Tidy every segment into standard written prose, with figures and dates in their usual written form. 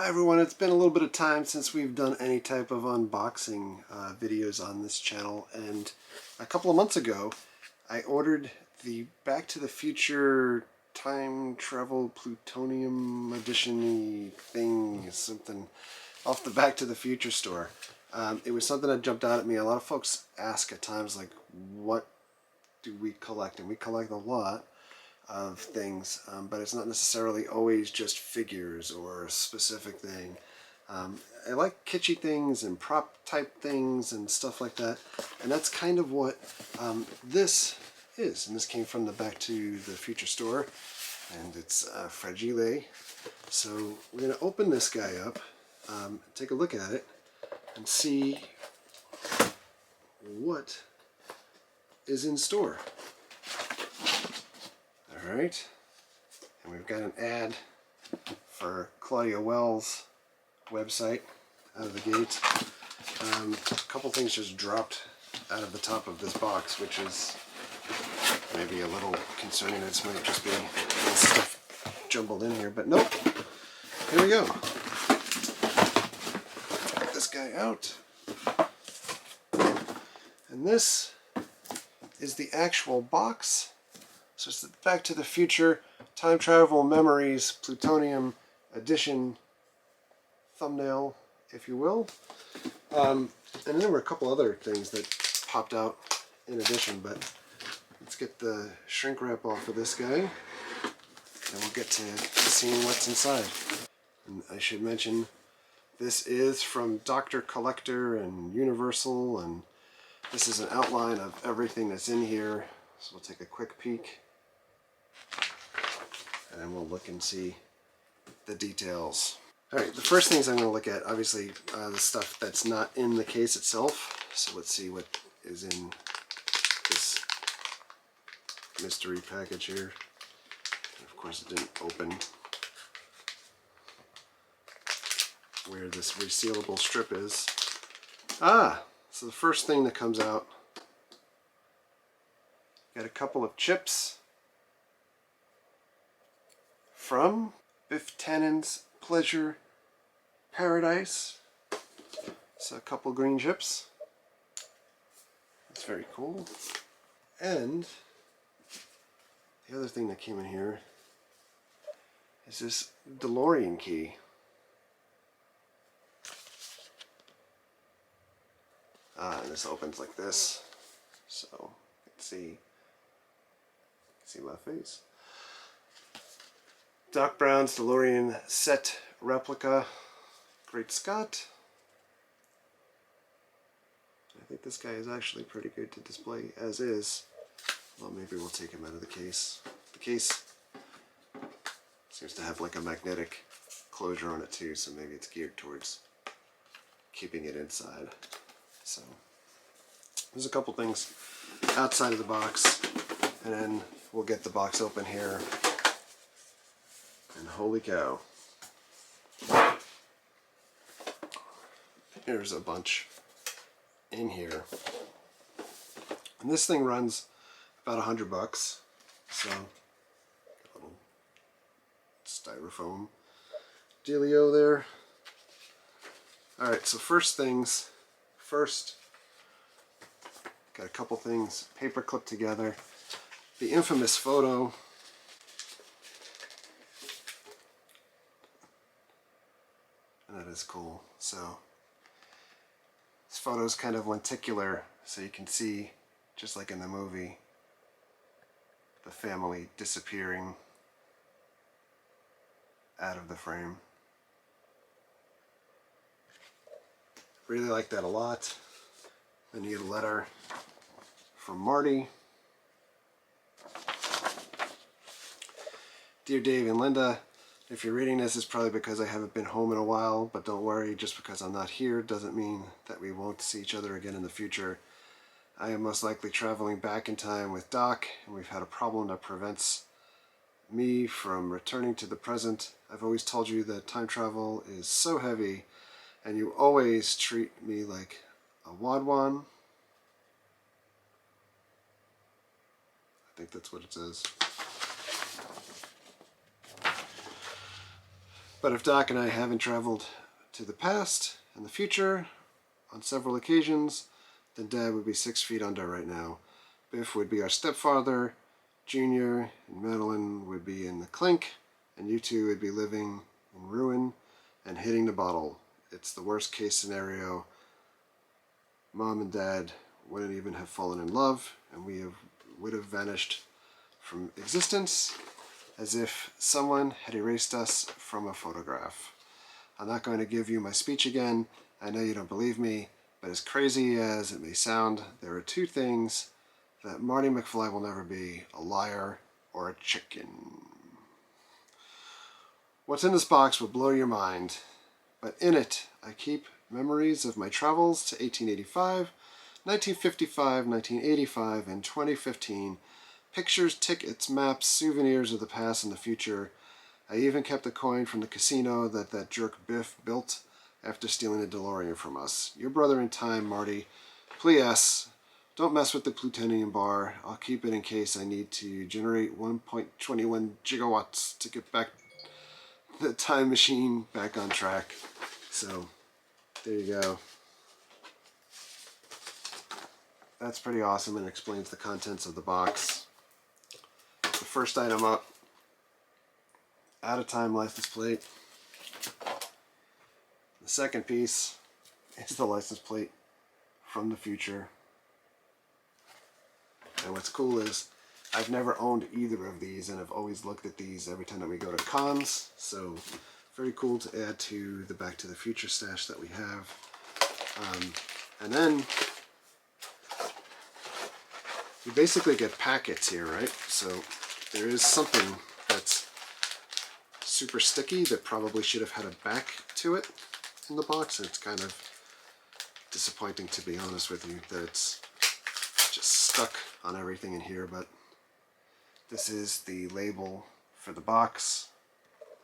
Hi everyone, it's been a little bit of time since we've done any type of unboxing videos on this channel, and a couple of months ago I ordered the Back to the Future Time Travel Plutonium Edition thing, something off the Back to the Future store. It was something that jumped out at me. A lot of folks ask at times, like, what do we collect? And we collect a lot of things, but it's not necessarily always just figures or a specific thing. I like kitschy things and prop type things and stuff like that, and that's kind of what this is. And this came from the Back to the Future store, and it's fragile. So we're going to open this guy up, take a look at it, and see what is in store. Alright, and we've got an ad for Claudia Wells' website out of the gate. A couple things just dropped out of the top of this box, which is maybe a little concerning. This might just be stuff jumbled in here, but nope. Here we go. Get this guy out. And this is the actual box. So it's the Back to the Future Time Travel Memories Plutonium Edition thumbnail, if you will. And then there were a couple other things that popped out in addition, but let's get the shrink wrap off of this guy, and we'll get to seeing what's inside. And I should mention, this is from Dr. Collector and Universal, and this is an outline of everything that's in here. So we'll take a quick peek, and then we'll look and see the details. Alright, the first things I'm going to look at, obviously, the stuff that's not in the case itself. So let's see what is in this mystery package here. And of course, it didn't open where this resealable strip is. So the first thing that comes out, got a couple of chips from Biff Tannen's Pleasure Paradise. So a couple green chips. That's very cool. And the other thing that came in here is this DeLorean key. And this opens like this, so you can see my face. Doc Brown's DeLorean set replica. Great Scott. I think this guy is actually pretty good to display as is. Well, maybe we'll take him out of the case. The case seems to have like a magnetic closure on it too, so maybe it's geared towards keeping it inside. So there's a couple things outside of the box, and then we'll get the box open here. And holy cow, there's a bunch in here. And this thing runs about $100, so a little styrofoam dealio there. Alright, so first things first, got a couple things paper clipped together. The infamous photo. And that is cool. So this photo is kind of lenticular, so you can see, just like in the movie, the family disappearing out of the frame. Really like that a lot. Then you get a letter from Marty. Dear Dave and Linda, if you're reading this, it's probably because I haven't been home in a while, but don't worry, just because I'm not here doesn't mean that we won't see each other again in the future. I am most likely traveling back in time with Doc, and we've had a problem that prevents me from returning to the present. I've always told you that time travel is so heavy, and you always treat me like a wadwan. I think that's what it says. But if Doc and I haven't traveled to the past and the future on several occasions, then Dad would be 6 feet under right now. Biff would be our stepfather, Junior and Madeline would be in the clink, and you two would be living in ruin and hitting the bottle. It's the worst case scenario. Mom and Dad wouldn't even have fallen in love, and would have vanished from existence as if someone had erased us from a photograph. I'm not going to give you my speech again. I know you don't believe me, but as crazy as it may sound, there are two things that Marty McFly will never be: a liar or a chicken. What's in this box will blow your mind, but in it I keep memories of my travels to 1885, 1955, 1985, and 2015. Pictures, tickets, maps, souvenirs of the past and the future. I even kept a coin from the casino that jerk Biff built after stealing a DeLorean from us. Your brother in time, Marty. P.S. Don't mess with the plutonium bar. I'll keep it in case I need to generate 1.21 gigawatts to get back the time machine back on track. So, there you go. That's pretty awesome and explains the contents of the box. The first item up, out of time license plate. The second piece is the license plate from the future. And what's cool is I've never owned either of these, and I've always looked at these every time that we go to cons. So very cool to add to the Back to the Future stash that we have. And then you basically get packets here, right? So there is something that's super sticky that probably should have had a back to it in the box. It's kind of disappointing, to be honest with you, that it's just stuck on everything in here, but this is the label for the box,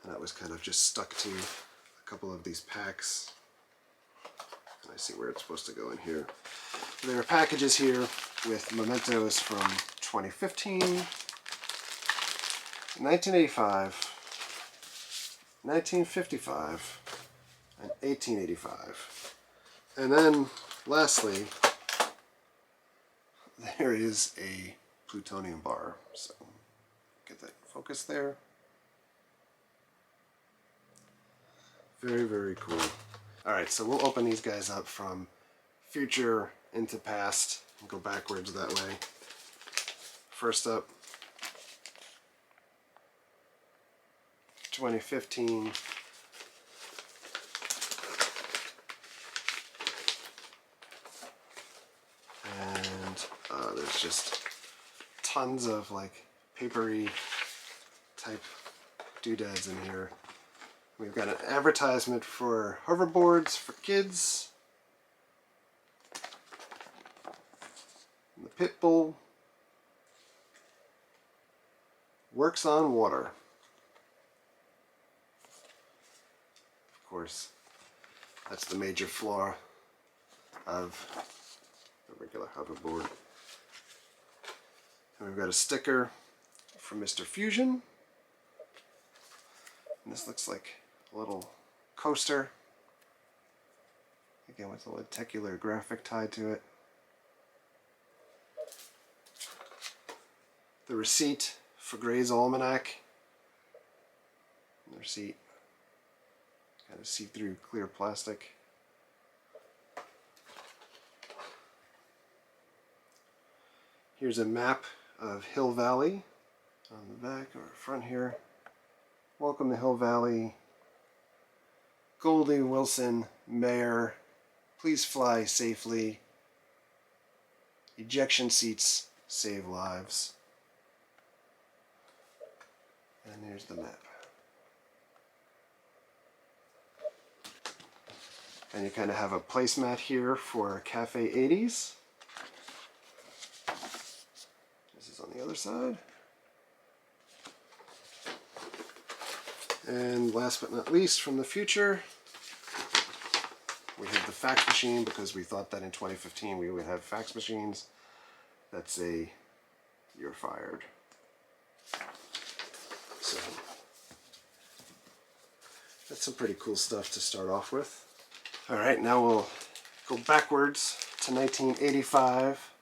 and that was kind of just stuck to a couple of these packs. And I see where it's supposed to go in here. There are packages here with mementos from 2015, 1985, 1955, and 1885. And then, lastly, there is a plutonium bar. So, get that focus there. Very, very cool. Alright, so we'll open these guys up from future into past and go backwards that way. First up, 2015. And there's just tons of like papery type doodads in here. We've got an advertisement for hoverboards for kids. And the pit bull works on water. Of course, that's the major flaw of the regular hoverboard. And we've got a sticker from Mr. Fusion. And this looks like a little coaster. Again, with a lenticular graphic tied to it. The receipt for Gray's Almanac. And the receipt, kind of see-through clear plastic. Here's a map of Hill Valley on the back or front here. Welcome to Hill Valley. Goldie Wilson, Mayor. Please fly safely. Ejection seats save lives. And there's the map. And you kind of have a placemat here for Cafe 80s. This is on the other side. And last but not least, from the future, we have the fax machine, because we thought that in 2015 we would have fax machines. That's a "you're fired." So That's some pretty cool stuff to start off with. Alright, now we'll go backwards to 1985.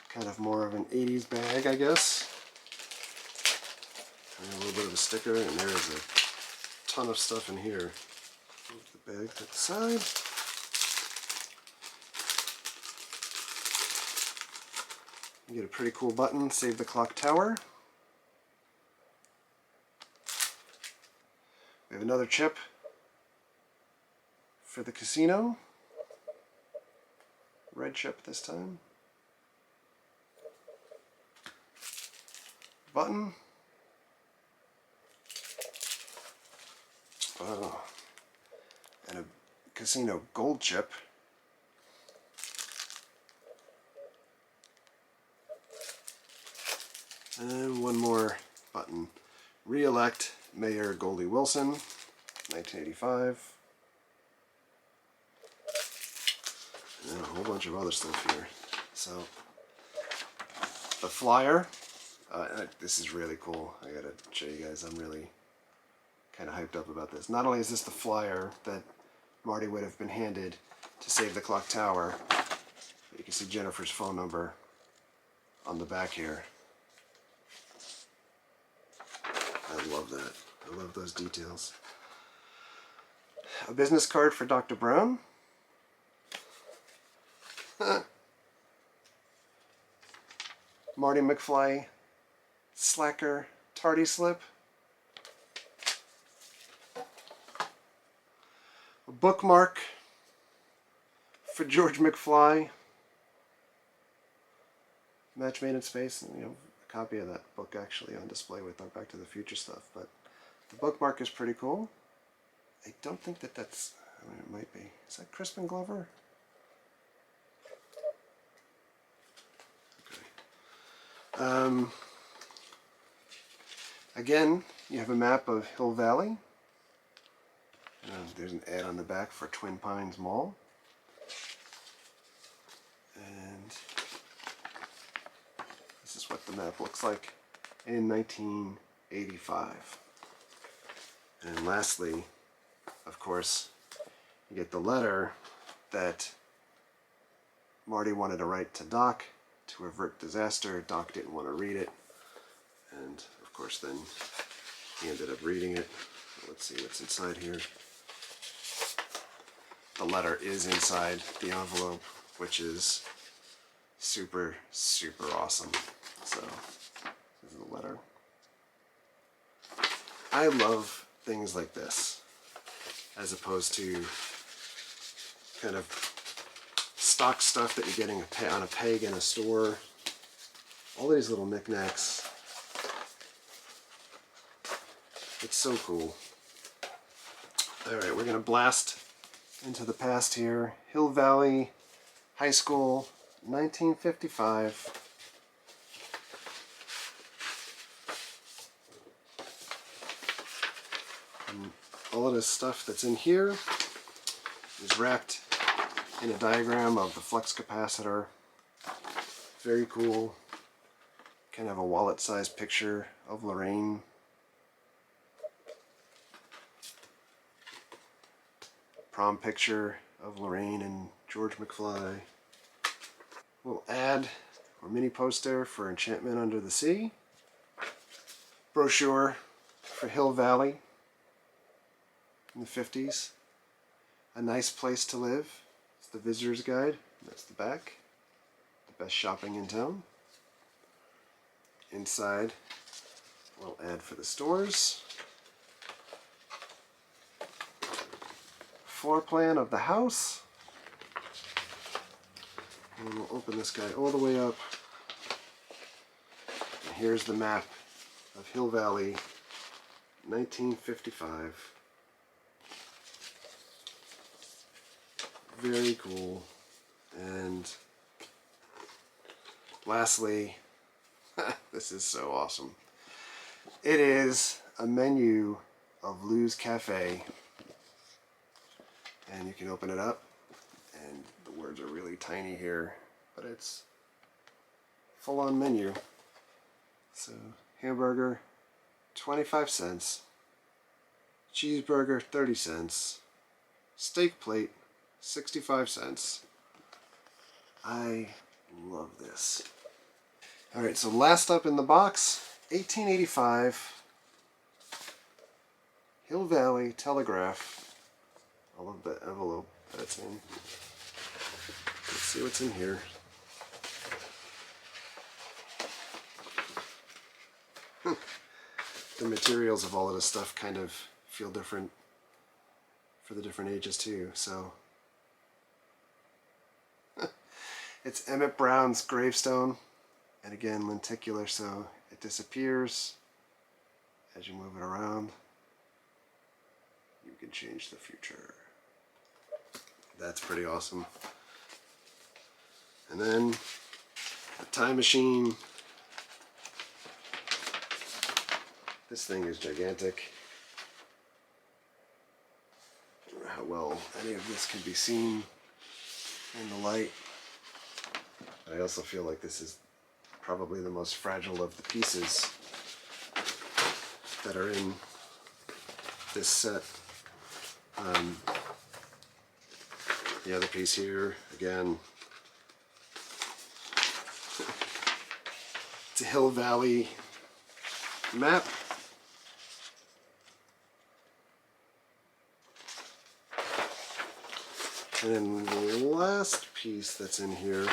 Kind of more of an 80s bag, I guess. And a little bit of a sticker, and there is a ton of stuff in here. Move the bag to the side. You get a pretty cool button, Save the Clock Tower. We have another chip for the casino. Red chip this time. Button. Oh. And a casino gold chip. And one more button. Re-elect Mayor Goldie Wilson, 1985. And a whole bunch of other stuff here. So, the flyer. This is really cool. I gotta show you guys. I'm really kind of hyped up about this. Not only is this the flyer that Marty would have been handed to Save the Clock Tower, but you can see Jennifer's phone number on the back here. I love that. I love those details. A business card for Dr. Brown. Marty McFly slacker tardy slip. A bookmark for George McFly. Match Made in Space. And, a copy of that book actually on display with our Back to the Future stuff. But the bookmark is pretty cool. I don't think that's... I mean, it might be. Is that Crispin Glover? Okay. Again, you have a map of Hill Valley. There's an ad on the back for Twin Pines Mall. And this is what the map looks like in 1985. And lastly, of course, you get the letter that Marty wanted to write to Doc to avert disaster. Doc didn't want to read it. And of course then he ended up reading it. Let's see what's inside here. The letter is inside the envelope, which is super, super awesome. So, this is the letter. I love things like this, as opposed to kind of stock stuff that you're getting on a peg in a store. All these little knickknacks. It's so cool. Alright, we're going to blast into the past here. Hill Valley High School, 1955. And all of this stuff that's in here is wrapped in a diagram of the flux capacitor. Very cool. Kind of a wallet-sized picture of Lorraine. Prom picture of Lorraine and George McFly. Little ad or mini poster for Enchantment Under the Sea. Brochure for Hill Valley in the 50s. A Nice Place to Live. It's the visitor's guide. That's the back. The best shopping in town. Inside, a little ad for the stores. Floor plan of the house. And we'll open this guy all the way up. And here's the map of Hill Valley, 1955. Very cool. And lastly, this is so awesome. It is a menu of Lou's Cafe. And you can open it up, and the words are really tiny here, but it's full-on menu. So, hamburger, 25 cents. cheeseburger, 30 cents. Steak plate, 65 cents. I love this. Alright, so last up in the box, 1885 Hill Valley Telegraph. I love the envelope that's in. Let's see what's in here. The materials of all of this stuff kind of feel different for the different ages too, so. It's Emmett Brown's gravestone, and again lenticular, so it disappears as you move it around. You can change the future. That's pretty awesome. And then a time machine. This thing is gigantic. I don't know how well any of this can be seen in the light. I also feel like this is probably the most fragile of the pieces that are in this set. The other piece here, again, it's a Hill Valley map. And then the last piece that's in here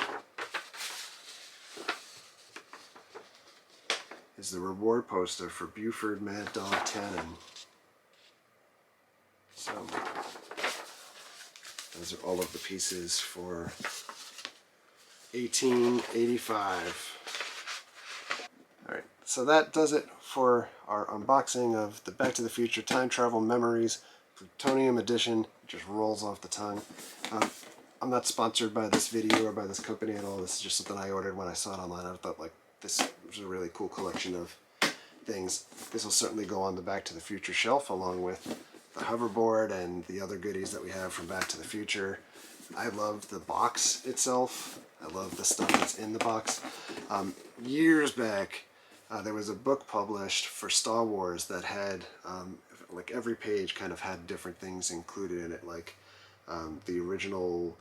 is the reward poster for Buford Mad Dog Tannen. So those are all of the pieces for 1885. Alright, so that does it for our unboxing of the Back to the Future Time Travel Memories Plutonium Edition. It just rolls off the tongue. I'm not sponsored by this video or by this company at all. This is just something I ordered when I saw it online. I thought like this was a really cool collection of things. This will certainly go on the Back to the Future shelf along with the hoverboard and the other goodies that we have from Back to the Future. I love the box itself. I love the stuff that's in the box. Years back, there was a book published for Star Wars that had, like every page kind of had different things included in it, like the original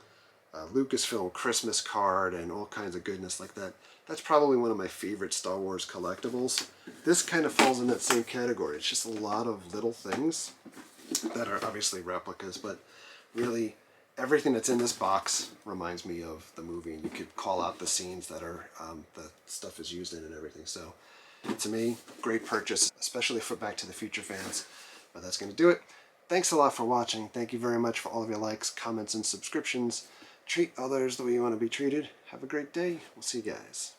Lucasfilm Christmas card and all kinds of goodness like that. That's probably one of my favorite Star Wars collectibles. This kind of falls in that same category. It's just a lot of little things that are obviously replicas, but really everything that's in this box reminds me of the movie, and you could call out the scenes that are the stuff is used in and everything. So to me, great purchase, especially for Back to the Future fans. But that's going to do it. Thanks a lot for watching. Thank you very much for all of your likes, comments, and subscriptions. Treat others the way you want to be treated. Have a great day. We'll see you guys.